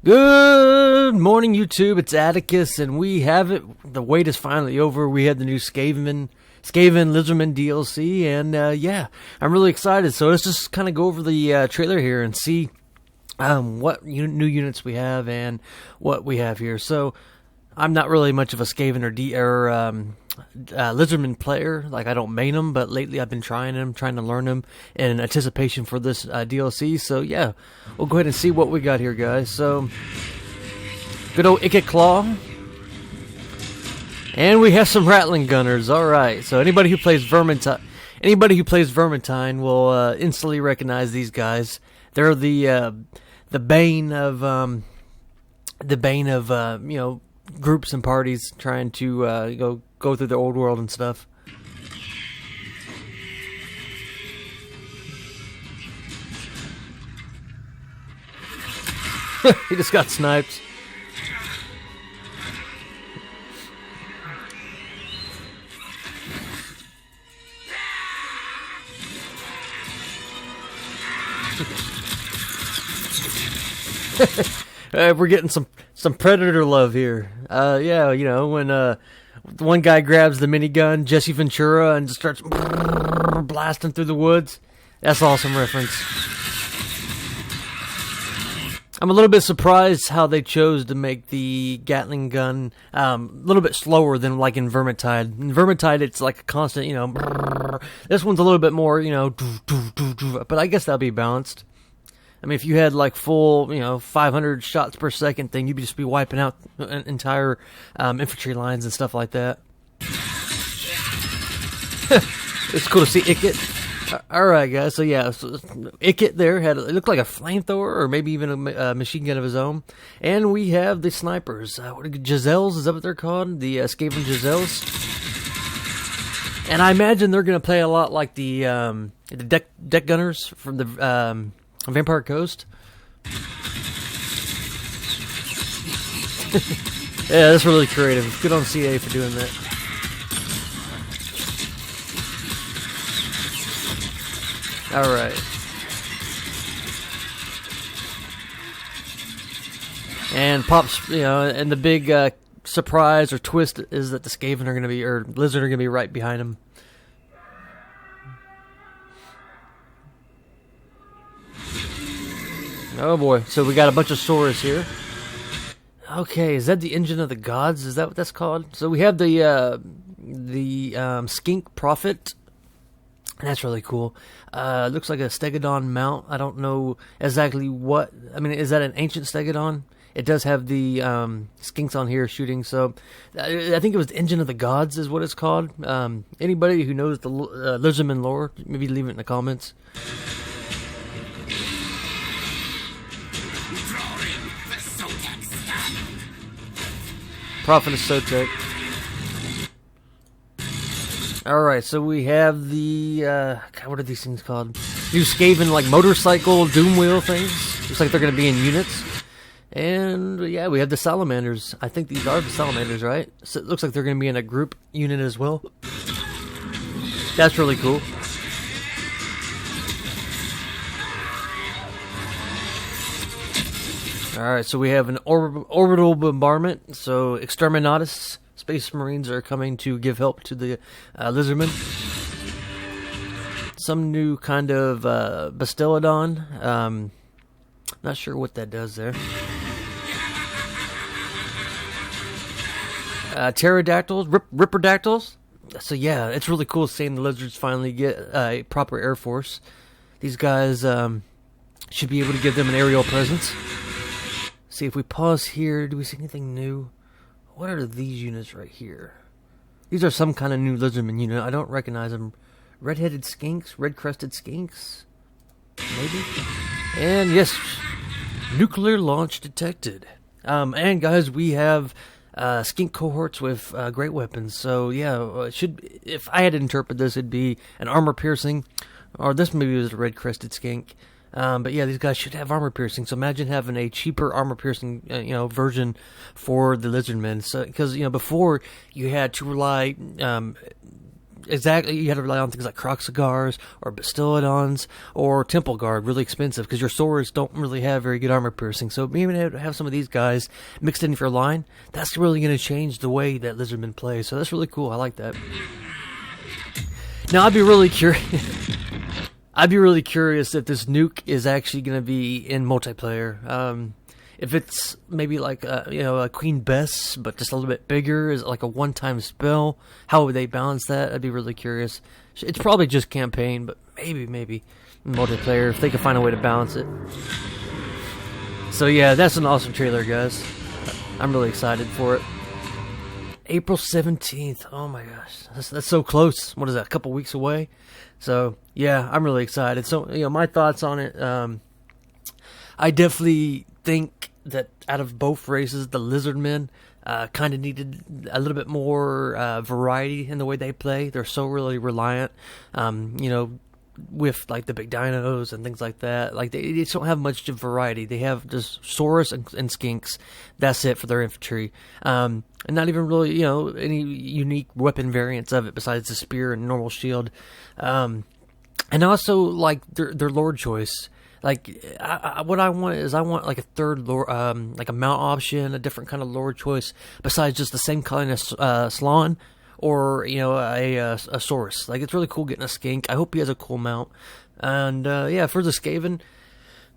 Good morning, YouTube. It's Atticus, and we have it. The wait is finally over. We had the new Skaven Lizardmen DLC, and yeah, I'm really excited. So let's just kind of go over the trailer here and see what new units we have and what we have here. So I'm not really much of a Skaven or Lizardman player. Like, I don't main them, but lately I've been trying to learn them in anticipation for this DLC. So yeah, we'll go ahead and see what we got here, guys. So, good old Icket Claw. And we have some Rattling Gunners. Alright, so anybody who plays Vermintide will instantly recognize these guys. They're the bane of groups and parties trying to go through the old world and stuff. He just got sniped. We're getting some Predator love here. Yeah, you know, when one guy grabs the minigun, Jesse Ventura, and just starts blasting through the woods. That's awesome reference. I'm a little bit surprised how they chose to make the Gatling gun a little bit slower than like in Vermintide. In Vermintide, it's like a constant, you know. This one's a little bit more, you know, but I guess that'll be balanced. I mean, if you had like full, you know, 500 shots per second thing, you'd just be wiping out entire infantry lines and stuff like that. It's cool to see Icket. Alright, guys, so yeah, Icket there it looked like a flamethrower or maybe even a machine gun of his own. And we have the snipers. Giselles, is that what they're called? The Skaven Giselles. And I imagine they're going to play a lot like the deck gunners from the Vampire Coast. Yeah, that's really creative. Good on CA for doing that. Alright. And Pop's, you know, and the big surprise or twist is that the Skaven are going to be, or Lizard are going to be right behind him. Oh boy, so we got a bunch of Saurus here. Okay, is that the Engine of the Gods? Is that what that's called? So we have the Skink Prophet. That's really cool. Looks like a Stegodon mount. I don't know exactly what. I mean, is that an ancient Stegodon? It does have the skinks on here shooting. So I think it was the Engine of the Gods is what it's called. Anybody who knows the Lizardman lore, maybe leave it in the comments. Prophet of Sotek. Alright, so we have the, God, what are these things called? New Skaven, like, motorcycle doom wheel things. Looks like they're going to be in units. And, yeah, we have the Salamanders. I think these are the Salamanders, right? So it looks like they're going to be in a group unit as well. That's really cool. Alright, so we have an orbital bombardment. So, Exterminatus. Space Marines are coming to give help to the Lizardmen. Some new kind of Bastiladon. Not sure what that does there. Pterodactyls, Ripperdactyls. So yeah, it's really cool seeing the Lizards finally get a proper air force. These guys should be able to give them an aerial presence. See, if we pause here, do we see anything new? What are these units right here? These are some kind of new Lizardman unit. I don't recognize them. Red-headed skinks? Red-crested skinks? Maybe? And yes, nuclear launch detected. And guys, we have skink cohorts with great weapons. So yeah, it should. If I had to interpret this, it'd be an armor piercing, or this maybe was a red-crested skink. But yeah, these guys should have armor piercing. So imagine having a cheaper armor piercing, version for the Lizardmen. So because before you had to rely exactly, you had to rely on things like croc cigars or bastillodons or temple guard, really expensive because your swords don't really have very good armor piercing. So being able to have some of these guys mixed in for your line, that's really going to change the way that Lizardmen play. So that's really cool. I like that. Now I'd be really curious. I'd be really curious if this nuke is actually going to be in multiplayer. If it's maybe like a Queen Bess, but just a little bit bigger, is it like a one-time spell? How would they balance that? I'd be really curious. It's probably just campaign, but maybe multiplayer if they could find a way to balance it. So yeah, that's an awesome trailer, guys. I'm really excited for it. April 17th. Oh my gosh, that's so close. What is that? A couple weeks away. So yeah, I'm really excited. So my thoughts on it. I definitely think that out of both races, the Lizardmen kind of needed a little bit more variety in the way they play. They're so really reliant, with like the big dinos and things like that. Like they just don't have much variety. They have just Saurus and Skinks. That's it for their infantry. And not even really, any unique weapon variants of it besides the spear and normal shield. And also like their lord choice. Like, what I want like a third lord, like a mount option, a different kind of lord choice besides just the same kind of Slann or a Saurus. Like, it's really cool getting a Skink. I hope he has a cool mount. And for the Skaven,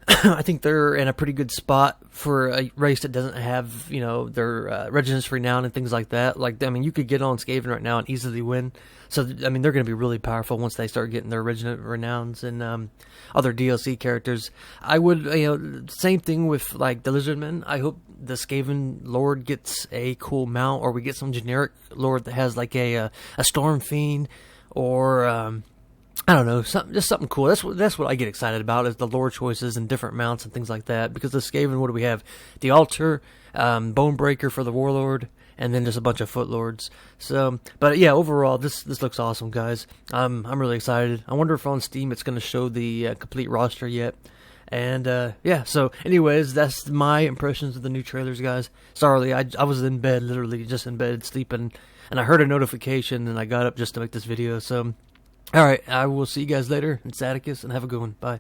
I think they're in a pretty good spot for a race that doesn't have their Regiments renown and things like that. Like, I mean, you could get on Skaven right now and easily win. So I mean, they're going to be really powerful once they start getting their Regiment renowns and other DLC characters. I would same thing with like the Lizardmen. I hope the Skaven Lord gets a cool mount, or we get some generic Lord that has like a Storm Fiend or I don't know, something cool. That's what I get excited about, is the lore choices and different mounts and things like that. Because the Skaven, what do we have? The Altar, Bonebreaker for the Warlord, and then just a bunch of Footlords. So, but yeah, overall, this looks awesome, guys. I'm really excited. I wonder if on Steam it's going to show the complete roster yet. And so anyways, that's my impressions of the new trailers, guys. Sorry, I was in bed, literally just in bed sleeping, and I heard a notification, and I got up just to make this video. So. Alright, I will see you guys later. It's Atticus, and have a good one. Bye.